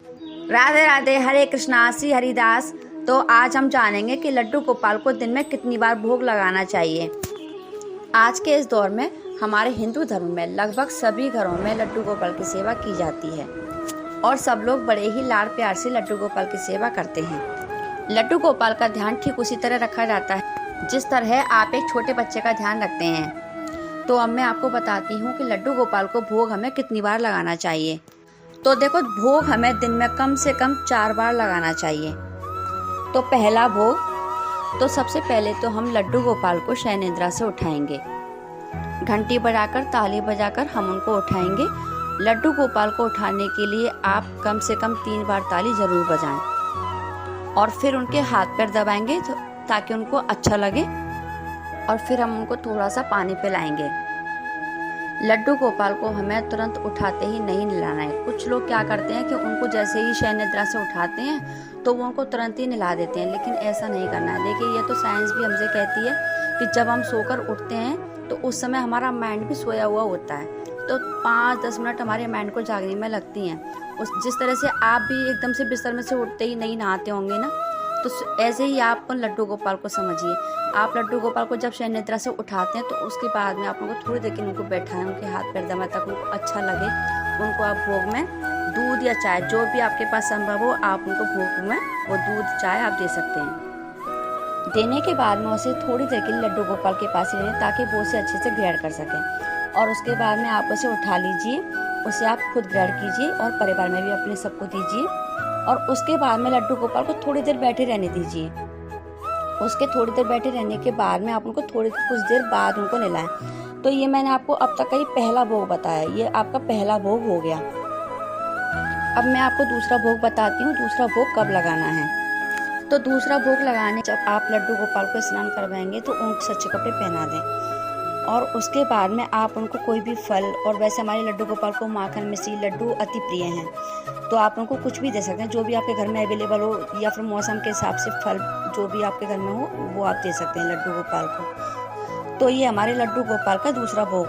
राधे राधे, हरे कृष्णा, श्री हरिदास। तो आज हम जानेंगे कि लड्डू गोपाल को दिन में कितनी बार भोग लगाना चाहिए। आज के इस दौर में हमारे हिंदू धर्म में लगभग सभी घरों में लड्डू गोपाल की सेवा की जाती है और सब लोग बड़े ही लाड प्यार से लड्डू गोपाल की सेवा करते हैं। लड्डू गोपाल का ध्यान ठीक उसी तरह रखा जाता है जिस तरह आप एक छोटे बच्चे का ध्यान रखते हैं। तो अब मैं आपको बताती हूँ कि लड्डू गोपाल को भोग हमें कितनी बार लगाना चाहिए। तो देखो, भोग हमें दिन में कम से कम 4 बार लगाना चाहिए। तो पहला भोग, तो सबसे पहले तो हम लड्डू गोपाल को शयन निद्रा से उठाएंगे। घंटी बजाकर, ताली बजाकर हम उनको उठाएंगे। लड्डू गोपाल को उठाने के लिए आप कम से कम 3 बार ताली जरूर बजाएं और फिर उनके हाथ पैर दबाएंगे ताकि उनको अच्छा लगे और फिर हम उनको थोड़ा सा पानी पिलाएंगे। लड्डू गोपाल को हमें तुरंत उठाते ही नहीं नहलाना है। कुछ लोग क्या करते हैं कि उनको जैसे ही शयन निद्रा से उठाते हैं तो वो उनको तुरंत ही नहला देते हैं, लेकिन ऐसा नहीं करना है। देखिए, ये तो साइंस भी हमसे कहती है कि जब हम सोकर उठते हैं तो उस समय हमारा माइंड भी सोया हुआ होता है, तो 5-10 मिनट हमारे माइंड को जागने में लगती हैं। जिस तरह से आप भी एकदम से बिस्तर में से उठते ही नहीं नहाते होंगे ना, तो ऐसे ही आप लड्डू गोपाल को समझिए। आप लड्डू गोपाल को जब शयन निद्रा से उठाते हैं तो उसके बाद में आप उनको थोड़ी देर के लिए उनको बैठाएं, उनके हाथ पैर दबाएं ताकि उनको अच्छा लगे। उनको आप भोग में दूध या चाय, जो भी आपके पास संभव हो, आप उनको भोग में वो दूध चाय आप दे सकते हैं। देने के बाद में उसे थोड़ी देर के लिए लड्डू गोपाल के पास ही रहें ताकि वो उसे अच्छे से ग्रहण कर सकें। और उसके बाद में आप उसे उठा लीजिए, उसे आप खुद ग्रहण कीजिए और परिवार में भी अपने सबको दीजिए। और उसके बाद में लड्डू गोपाल को थोड़ी देर बैठे रहने दीजिए। उसके थोड़ी देर बैठे रहने के बाद में आप उनको कुछ देर बाद उनको नहलाएं। तो ये मैंने आपको अब तक का ही पहला भोग बताया, ये आपका पहला भोग हो गया। अब मैं आपको दूसरा भोग बताती हूँ, दूसरा भोग कब लगाना है। तो दूसरा भोग लगाने जब आप लड्डू गोपाल को स्नान करवाएंगे तो उनको सच्चे कपड़े पहना दें और उसके बाद में आप उनको कोई भी फल, और वैसे हमारे लड्डू गोपाल को माखन मिश्री लड्डू अति प्रिय हैं, तो आप उनको कुछ भी दे सकते हैं। जो भी आपके घर में अवेलेबल हो या फिर मौसम के हिसाब से फल जो भी आपके घर में हो वो आप दे सकते हैं लड्डू गोपाल को। तो ये हमारे लड्डू गोपाल का दूसरा भोग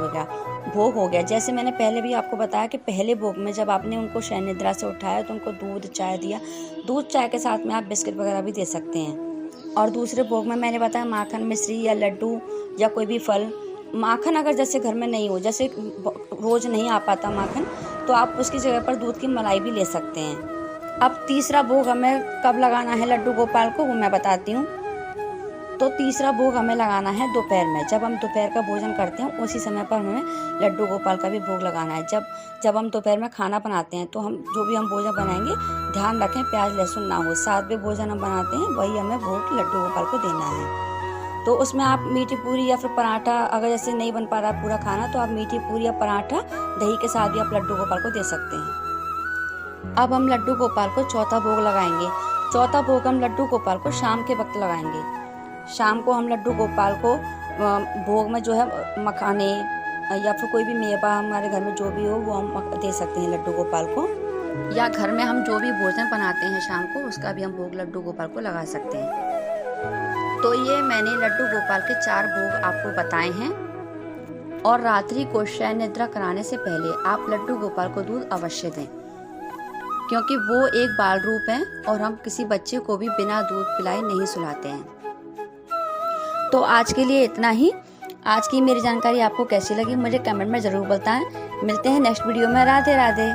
हो गया। जैसे मैंने पहले भी आपको बताया कि पहले भोग में जब आपने उनको शयन निद्रा से उठाया तो उनको दूध चाय दिया। दूध चाय के साथ में आप बिस्किट वगैरह भी दे सकते हैं। और दूसरे भोग में मैंने बताया माखन मिश्री या लड्डू या कोई भी फल। माखन अगर जैसे घर में नहीं हो, जैसे रोज़ नहीं आ पाता माखन, तो आप उसकी जगह पर दूध की मलाई भी ले सकते हैं। अब तीसरा भोग हमें कब लगाना है लड्डू गोपाल को वो मैं बताती हूँ। तो तीसरा भोग हमें लगाना है दोपहर में। जब हम दोपहर का भोजन करते हैं उसी समय पर हमें लड्डू गोपाल का भी भोग लगाना है। जब हम दोपहर में खाना बनाते हैं तो हम जो भी हम भोजन बनाएंगे ध्यान रखें प्याज लहसुन ना हो। सातवें भोजन हम बनाते हैं वही हमें भोग लड्डू गोपाल को देना है। तो उसमें आप मीठी पूरी या फिर पराठा, अगर जैसे नहीं बन पा रहा पूरा खाना तो आप मीठी पूरी या पराठा दही के साथ भी आप लड्डू गोपाल को दे सकते हैं। अब हम लड्डू गोपाल को चौथा भोग लगाएंगे। चौथा भोग हम लड्डू गोपाल को शाम के वक्त लगाएंगे। शाम को हम लड्डू गोपाल को भोग में जो है मखाने या फिर कोई भी मेवा हमारे घर में जो भी हो वो हम दे सकते हैं लड्डू गोपाल को। या घर में हम जो भी भोजन बनाते हैं शाम को उसका भी हम भोग लड्डू गोपाल को लगा सकते हैं। तो ये मैंने लड्डू गोपाल के 4 भोग आपको बताए हैं। और रात्रि को शयन निद्रा कराने से पहले आप लड्डू गोपाल को दूध अवश्य दें, क्योंकि वो एक बाल रूप है और हम किसी बच्चे को भी बिना दूध पिलाए नहीं सुलाते हैं। तो आज के लिए इतना ही। आज की मेरी जानकारी आपको कैसी लगी मुझे कमेंट में ज़रूर बताएं। मिलते हैं नेक्स्ट वीडियो में। राधे राधे।